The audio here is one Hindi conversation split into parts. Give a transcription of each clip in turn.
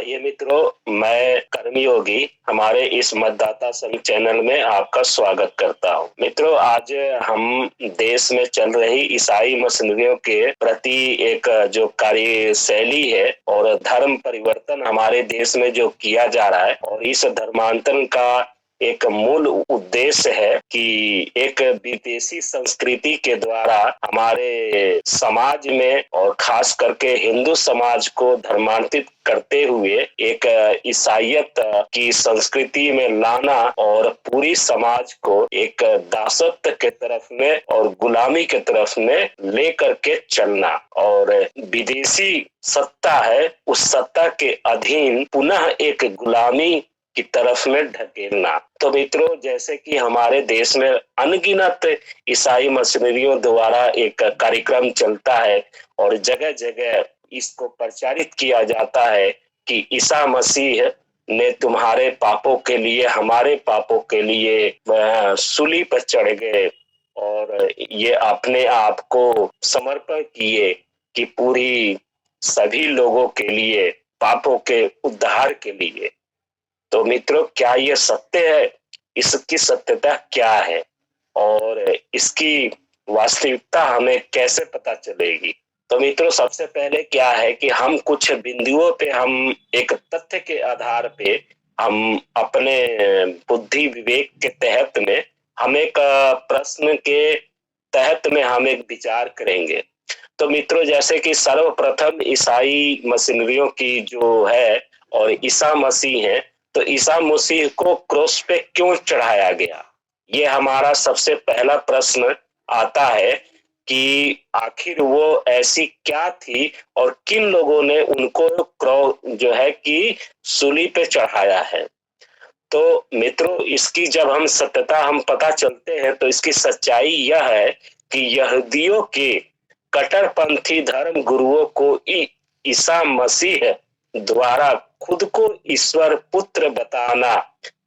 आइए मित्रों, मैं कर्मयोगी हमारे इस मतदाता संघ चैनल में आपका स्वागत करता हूं। मित्रों, आज हम देश में चल रही ईसाई मिशनरियों के प्रति एक जो कार्यशैली है और धर्म परिवर्तन हमारे देश में जो किया जा रहा है और इस धर्मांतरण का एक मूल उद्देश्य है कि एक विदेशी संस्कृति के द्वारा हमारे समाज में और खास करके हिंदू समाज को धर्मांतरित करते हुए एक ईसाईयत की संस्कृति में लाना और पूरी समाज को एक दासत्व के तरफ में और गुलामी के तरफ में लेकर के चलना और विदेशी सत्ता है उस सत्ता के अधीन पुनः एक गुलामी की तरफ में ढकेलना। तो मित्रों, जैसे कि हमारे देश में अनगिनत ईसाई मिशनरियों द्वारा एक कार्यक्रम चलता है और जगह जगह इसको प्रचारित किया जाता है कि ईसा मसीह ने तुम्हारे पापों के लिए, हमारे पापों के लिए सूली पर चढ़ गए और ये अपने आप को समर्पण किए कि पूरी सभी लोगों के लिए, पापों के उद्धार के लिए। तो मित्रों, क्या ये सत्य है? इसकी सत्यता क्या है और इसकी वास्तविकता हमें कैसे पता चलेगी? तो मित्रों, सबसे पहले क्या है कि हम कुछ बिंदुओं पे, हम एक तथ्य के आधार पे, हम अपने बुद्धि विवेक के तहत में हम एक प्रश्न के तहत में हम एक विचार करेंगे। तो मित्रों, जैसे कि सर्वप्रथम ईसाई मिशनरियों की जो है और ईसा मसीह है, तो ईसा मसीह को क्रूस पे क्यों चढ़ाया गया? ये हमारा सबसे पहला प्रश्न आता है कि आखिर वो ऐसी क्या थी और किन लोगों ने उनको जो है कि सूली पे चढ़ाया है। तो मित्रों, इसकी जब हम सत्यता हम पता चलते हैं तो इसकी सच्चाई यह है कि यहूदियों के कट्टरपंथी धर्म गुरुओं को ईसा मसीह द्वारा खुद को ईश्वर पुत्र बताना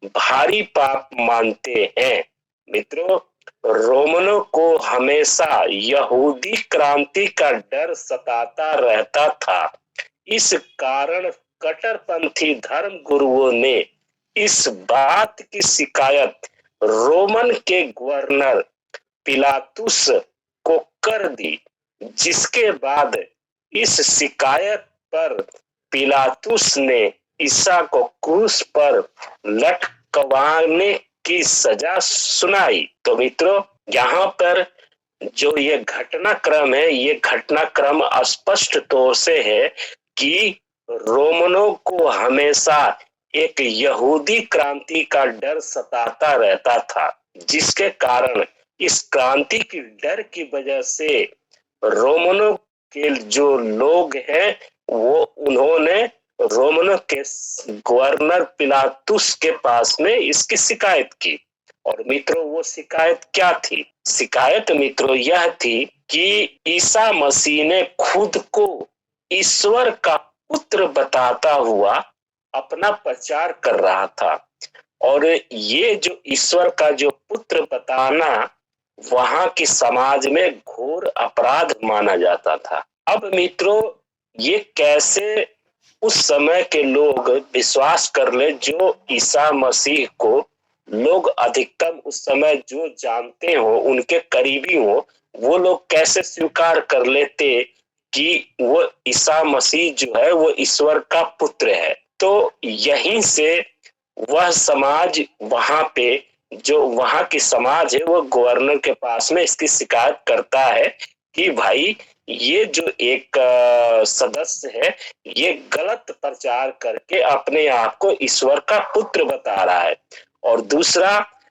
भारी पाप मानते हैं। मित्रों, रोमनों को हमेशा यहूदी क्रांति का डर सताता रहता था। इस कारण कट्टरपंथी धर्म गुरुओं ने इस बात की शिकायत रोमन के गवर्नर पिलातुस को कर दी, जिसके बाद इस शिकायत पर पिलातुस ने ईसा को क्रूस पर लटकवाने की सजा सुनाई। तो मित्रों, यहाँ पर जो ये घटनाक्रम है, ये घटनाक्रम स्पष्ट तौर से है कि रोमनों को हमेशा एक यहूदी क्रांति का डर सताता रहता था, जिसके कारण इस क्रांति की डर की वजह से रोमनों के जो लोग हैं वो उन्होंने रोमनों के गवर्नर पिलातुस के पास में इसकी शिकायत की। और मित्रों, वो शिकायत क्या थी? शिकायत मित्रों यह थी कि ईसा मसीह ने खुद को ईश्वर का पुत्र बताता हुआ अपना प्रचार कर रहा था और ये जो ईश्वर का जो पुत्र बताना वहां की समाज में घोर अपराध माना जाता था। अब मित्रों, ये कैसे उस समय के लोग विश्वास कर ले, जो ईसा मसीह को लोग अधिकतम उस समय जो जानते हो, उनके करीबी हो, वो लोग कैसे स्वीकार कर लेते कि वो ईसा मसीह जो है वो ईश्वर का पुत्र है। तो यहीं से वह समाज वहां पे, जो वहां की समाज है, वो गवर्नर के पास में इसकी शिकायत करता है कि भाई ये जो एक सदस्य है ये गलत प्रचार करके अपने आप को ईश्वर का पुत्र बता रहा है और दूसरा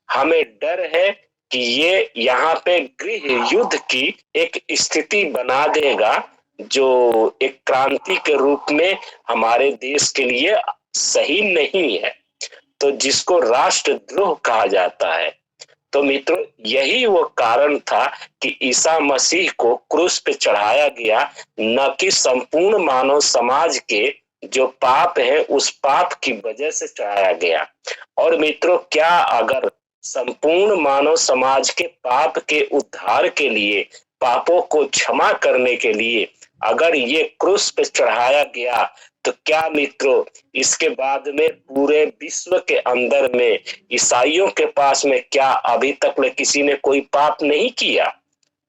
हमें डर है कि ये यहाँ पे गृह युद्ध की एक स्थिति बना देगा, जो एक क्रांति के रूप में हमारे देश के लिए सही नहीं है, तो जिसको राष्ट्रद्रोह कहा जाता है। तो मित्रों, यही वो कारण था कि ईसा मसीह को क्रूस पे चढ़ाया गया, न कि संपूर्ण मानव समाज के जो पाप है उस पाप की वजह से चढ़ाया गया। और मित्रों, क्या अगर संपूर्ण मानव समाज के पाप के उद्धार के लिए, पापों को क्षमा करने के लिए अगर ये क्रूस पे चढ़ाया गया, तो क्या मित्रों इसके बाद में पूरे विश्व के अंदर में ईसाइयों के पास में क्या अभी तक में किसी ने कोई पाप नहीं किया,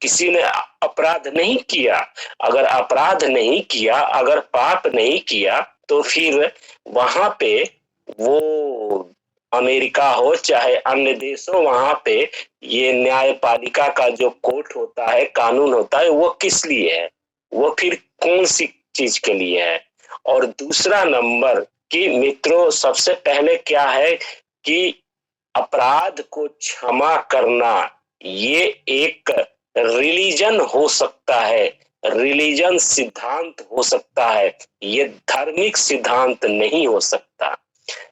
किसी ने अपराध नहीं किया? अगर अपराध नहीं किया, अगर पाप नहीं किया, तो फिर वहां पे वो अमेरिका हो चाहे अन्य देश हो, वहां पे ये न्यायपालिका का जो कोर्ट होता है, कानून होता है, वो किस लिए है? वो फिर कौन सी चीज के लिए है? और दूसरा नंबर कि मित्रों सबसे पहले क्या है कि अपराध को क्षमा करना ये एक रिलीजन हो सकता है, रिलीजन सिद्धांत हो सकता है, ये धार्मिक सिद्धांत नहीं हो सकता।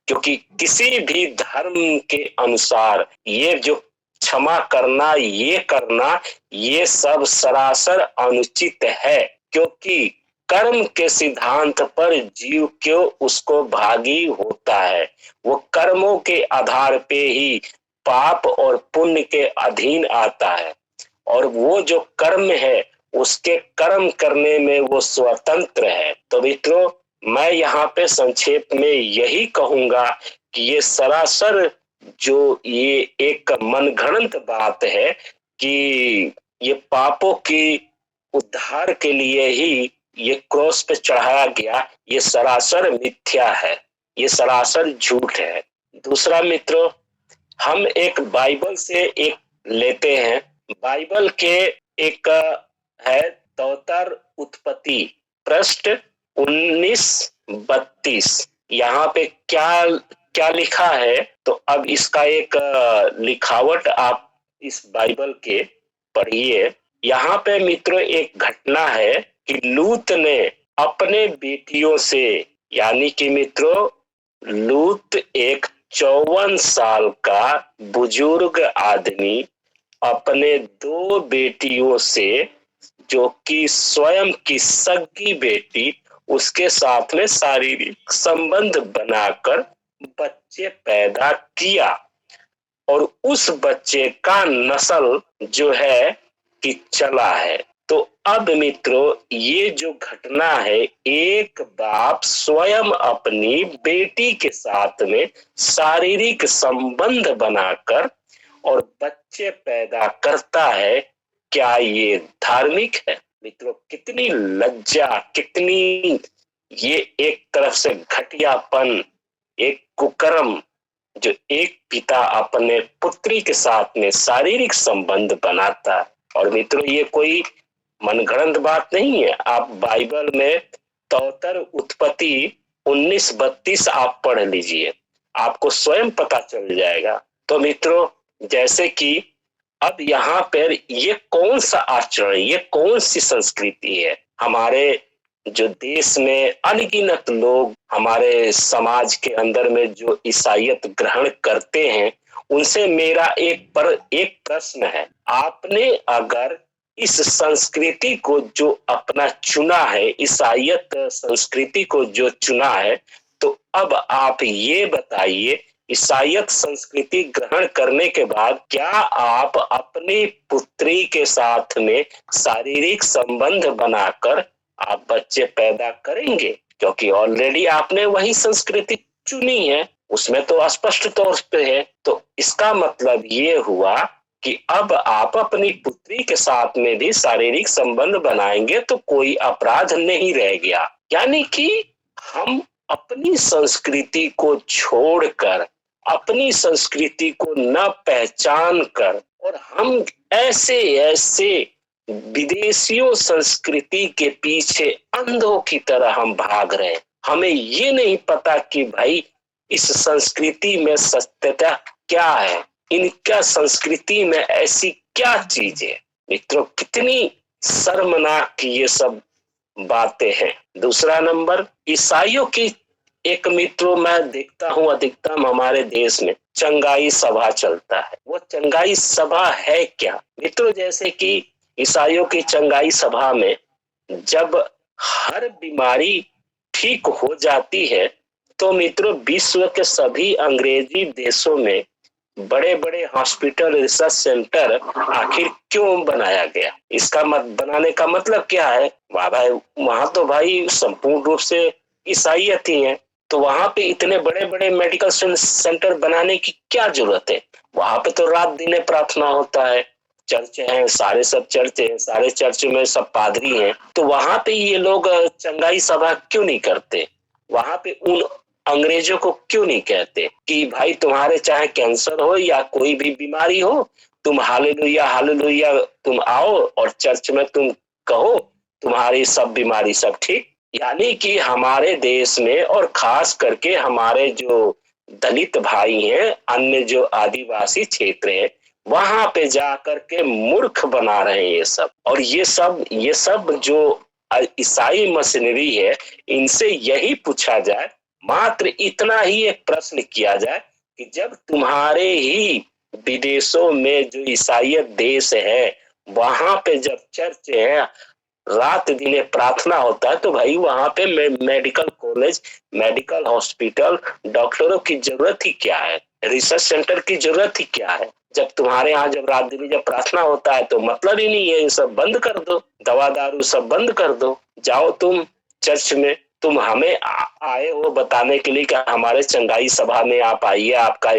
क्योंकि किसी भी धर्म के अनुसार ये जो क्षमा करना, ये करना, ये सब सरासर अनुचित है। क्योंकि कर्म के सिद्धांत पर जीव क्यों उसको भागी होता है, वो कर्मों के आधार पे ही पाप और पुण्य के अधीन आता है, और वो जो कर्म है उसके कर्म करने में वो स्वतंत्र है। तो मित्रों मैं यहाँ पे संक्षेप में यही कहूंगा कि ये सरासर जो ये एक मनगढ़ंत बात है कि ये पापों की उद्धार के लिए ही ये क्रॉस पे चढ़ाया गया, ये सरासर मिथ्या है, ये सरासर झूठ है। दूसरा मित्रों हम एक बाइबल से एक लेते हैं, बाइबल के एक है तौतर उत्पत्ति पृष्ठ 1932। यहाँ पे क्या क्या लिखा है, तो अब इसका एक लिखावट आप इस बाइबल के पढ़िए। यहाँ पे मित्रों एक घटना है कि लूत ने अपने बेटियों से, यानी कि मित्रों लूत एक 54 साल का बुजुर्ग आदमी अपने 2 बेटियों से, जो कि स्वयं की सगी बेटी, उसके साथ में शारीरिक संबंध बनाकर बच्चे पैदा किया, और उस बच्चे का नस्ल जो है कि चला है। तो अब मित्रों ये जो घटना है, एक बाप स्वयं अपनी बेटी के साथ में शारीरिक संबंध बनाकर और बच्चे पैदा करता है, क्या ये धार्मिक है? मित्रों कितनी लज्जा, कितनी ये एक तरफ से घटियापन, एक कुकर्म, जो एक पिता अपने पुत्री के साथ में शारीरिक संबंध बनाता। और मित्रों ये कोई मनगढ़ंत बात नहीं है, आप बाइबल में तौतर उत्पत्ति 1932 आप पढ़ लीजिए, आपको स्वयं पता चल जाएगा। तो मित्रों जैसे कि अब यहाँ पर ये कौन सा आचरण, ये कौन सी संस्कृति है? हमारे जो देश में अनगिनत लोग हमारे समाज के अंदर में जो ईसाईयत ग्रहण करते हैं, उनसे मेरा एक प्रश्न है, आपने अगर इस संस्कृति को जो अपना चुना है, ईसाईयत संस्कृति को जो चुना है, तो अब आप ये बताइए ईसाईयत संस्कृति ग्रहण करने के बाद क्या आप अपनी पुत्री के साथ में शारीरिक संबंध बनाकर आप बच्चे पैदा करेंगे? क्योंकि ऑलरेडी आपने वही संस्कृति चुनी है, उसमें तो स्पष्ट तौर पे है। तो इसका मतलब ये हुआ कि अब आप अपनी पुत्री के साथ में भी शारीरिक संबंध बनाएंगे तो कोई अपराध नहीं रह गया। यानी कि हम अपनी संस्कृति को छोड़कर, अपनी संस्कृति को न पहचान कर, और हम ऐसे ऐसे विदेशियों संस्कृति के पीछे अंधों की तरह हम भाग रहे हैं। हमें ये नहीं पता कि भाई इस संस्कृति में सत्यता क्या है, इनका संस्कृति में ऐसी क्या चीज है। मित्रों कितनी शर्मनाक ये सब बातें हैं। दूसरा नंबर ईसाइयों की एक मित्रों मैं देखता हूँ अधिकतम हमारे देश में चंगाई सभा चलता है। वो चंगाई सभा है क्या मित्रों? जैसे कि ईसाइयों की चंगाई सभा में जब हर बीमारी ठीक हो जाती है, तो मित्रों विश्व के सभी अंग्रेजी देशों में बड़े बड़े हॉस्पिटल, रिसर्च सेंटर आखिर क्यों बनाया गया? इसका बनाने का मतलब क्या है? वहां तो भाई संपूर्ण रूप से ईसाइयत ही है, तो वहां पे इतने बड़े बड़े मेडिकल सेंटर बनाने की क्या जरूरत है? वहां पे तो रात दिन प्रार्थना होता है, चर्च है, सारे सब चर्च है, सारे चर्च में सब पादरी हैं, तो वहां पे ये लोग चंगाई सभा क्यों नहीं करते? वहां पे उन अंग्रेजों को क्यों नहीं कहते कि भाई तुम्हारे चाहे कैंसर हो या कोई भी बीमारी हो, तुम हालेलुया हालेलुया तुम आओ और चर्च में तुम कहो, तुम्हारी सब बीमारी सब ठीक। यानी कि हमारे देश में और खास करके हमारे जो दलित भाई हैं, अन्य जो आदिवासी क्षेत्र है, वहां पे जाकर के मूर्ख बना रहे हैं ये सब। और ये सब जो ईसाई मशीनरी है, इनसे यही पूछा जाए, मात्र इतना ही एक प्रश्न किया जाए कि जब तुम्हारे ही विदेशों में जो ईसाइयत देश है, वहां पे जब चर्च है, रात दिन प्रार्थना होता है, तो भाई वहां पे मेडिकल कॉलेज, मेडिकल हॉस्पिटल, डॉक्टरों की जरूरत ही क्या है? रिसर्च सेंटर की जरूरत ही क्या है? जब तुम्हारे यहाँ जब रात दिन जब प्रार्थना होता है तो मतलब ही नहीं है, ये सब बंद कर दो, दवा दारू सब बंद कर दो, जाओ तुम चर्च में। तुम हमें आए हो बताने के लिए कि हमारे चंगाई सभा में आप आइए, आपका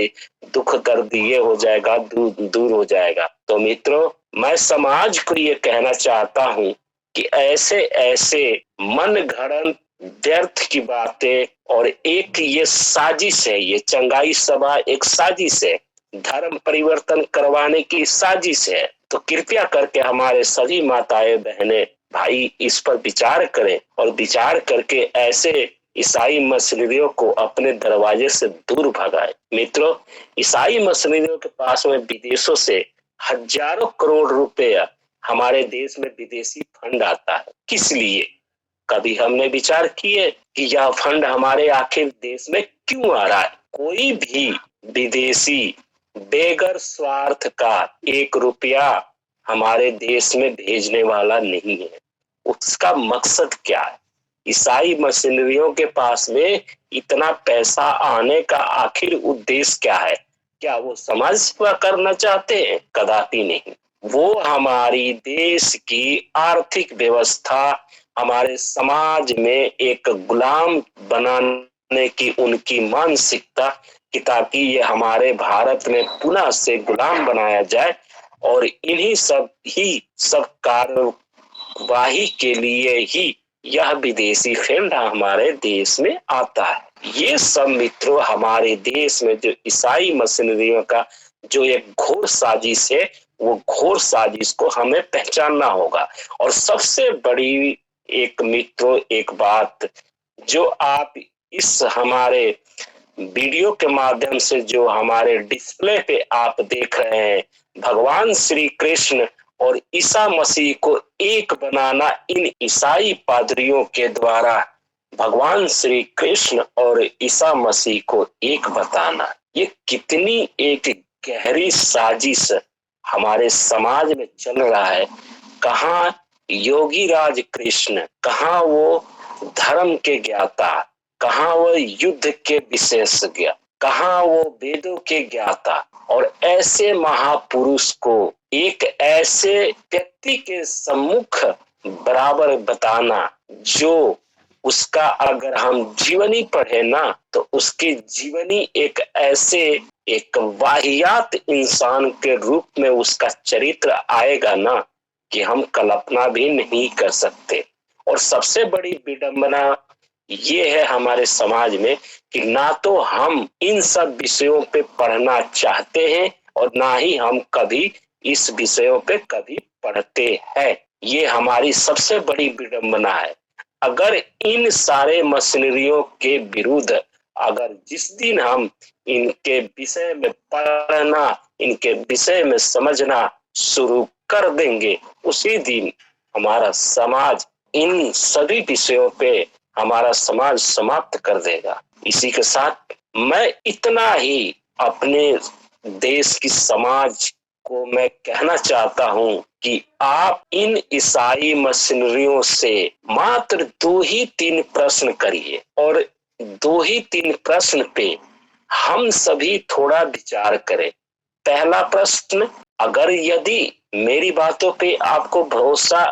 दुख दर्द ये हो जाएगा, दूर हो जाएगा। तो मित्रों, मैं समाज को ये कहना चाहता हूँ कि ऐसे ऐसे मन घड़न व्यर्थ की बातें, और एक ये साजिश है, ये चंगाई सभा एक साजिश है, धर्म परिवर्तन करवाने की साजिश है। तो कृपया करके हमारे सभी माताएं बहनें भाई इस पर विचार करें, और विचार करके ऐसे ईसाई मशीनरियों को अपने दरवाजे से दूर भगाए। मित्रों, ईसाई मशीनरियों के पास में विदेशों से हजारों करोड़ रुपए हमारे देश में विदेशी फंड आता है। किस लिए? कभी हमने विचार किए कि यह फंड हमारे आखिर देश में क्यों आ रहा है? कोई भी विदेशी बेगर स्वार्थ का 1 रुपया हमारे देश में भेजने वाला नहीं है। उसका मकसद क्या है? ईसाई मशीनरियों के पास में इतना पैसा आने का आखिर उद्देश्य क्या है? क्या वो समाज सेवा करना चाहते हैं? कदापि नहीं। वो हमारी देश की आर्थिक व्यवस्था, हमारे समाज में एक गुलाम बनाने की उनकी मानसिकता, कि ताकि ये हमारे भारत में पुनः से गुलाम बनाया जाए, और इन्हीं सब कार्यवाही के लिए ही यह विदेशी फंड हमारे देश में आता है। ये सब मित्रों हमारे देश में जो ईसाई मशीनरियों का जो एक घोर साजिश है, वो घोर साजिश को हमें पहचानना होगा। और सबसे बड़ी एक मित्रों एक बात जो आप इस हमारे वीडियो के माध्यम से जो हमारे डिस्प्ले पे आप देख रहे हैं, भगवान श्री कृष्ण और ईसा मसीह को एक बनाना, इन ईसाई पादरियों के द्वारा भगवान श्री कृष्ण और ईसा मसीह को एक बताना, ये कितनी एक गहरी साजिश हमारे समाज में चल रहा है। कहाँ योगी राज कृष्ण, कहाँ वो धर्म के ज्ञाता, कहाँ वो युद्ध के विशेषज्ञ, कहाँ वो वेदों के ज्ञाता, और ऐसे महापुरुष को एक ऐसे व्यक्ति के सम्मुख बराबर बताना जो उसका अगर हम जीवनी पढ़े ना, तो उसकी जीवनी एक ऐसे एक वाहियात इंसान के रूप में उसका चरित्र आएगा ना, कि हम कल्पना भी नहीं कर सकते। और सबसे बड़ी विडंबना ये है हमारे समाज में कि ना तो हम इन सब विषयों पे पढ़ना चाहते हैं, और ना ही हम कभी इस विषयों पे कभी पढ़ते हैं। ये हमारी सबसे बड़ी विडंबना है। अगर इन सारे मशीनरियों के विरुद्ध, अगर जिस दिन हम इनके विषय में पढ़ना, इनके विषय में समझना शुरू कर देंगे, उसी दिन हमारा समाज इन सभी विषयों पे हमारा समाज समाप्त कर देगा। इसी के साथ मैं इतना ही अपने देश की समाज को मैं कहना चाहता हूँ कि आप इन ईसाई मशीनरियों से मात्र 2 ही 3 प्रश्न करिए, और 2 ही 3 प्रश्न पे हम सभी थोड़ा विचार करें। पहला प्रश्न, अगर यदि मेरी बातों पे आपको भरोसा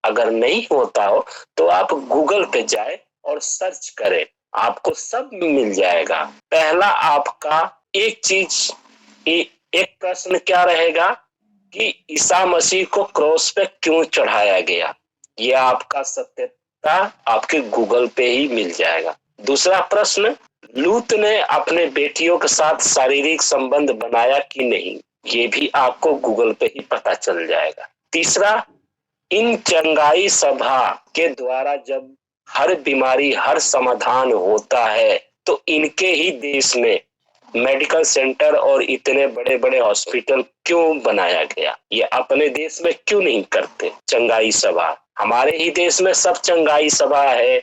अगर नहीं होता हो, तो आप गूगल पे जाए और सर्च करें, आपको सब मिल जाएगा। पहला आपका एक चीज एक प्रश्न क्या रहेगा कि ईसा मसीह को क्रॉस पे क्यों चढ़ाया गया, यह आपका सत्यता आपके गूगल पे ही मिल जाएगा। दूसरा प्रश्न, लूत ने अपने बेटियों के साथ शारीरिक संबंध बनाया कि नहीं, ये भी आपको गूगल पे ही पता चल जाएगा। तीसरा, इन चंगाई सभा के द्वारा जब हर बीमारी हर समाधान होता है तो इनके ही देश में मेडिकल सेंटर और इतने बड़े बड़े हॉस्पिटल क्यों बनाया गया, ये अपने देश में क्यों नहीं करते चंगाई सभा। हमारे ही देश में सब चंगाई सभा है,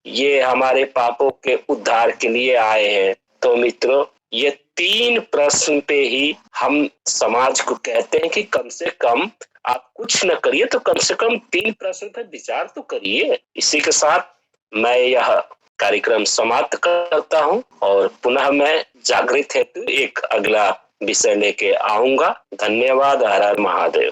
ये हमारे पापों के उद्धार के लिए आए हैं। तो मित्रों, ये 3 प्रश्न पे ही हम समाज को कहते हैं कि कम से कम आप कुछ न करिए तो कम से कम 3 प्रश्न पर विचार तो करिए। इसी के साथ मैं यह कार्यक्रम समाप्त करता हूं और पुनः मैं जागृत हेतु एक अगला विषय लेके आऊंगा। धन्यवाद। हर हर महादेव।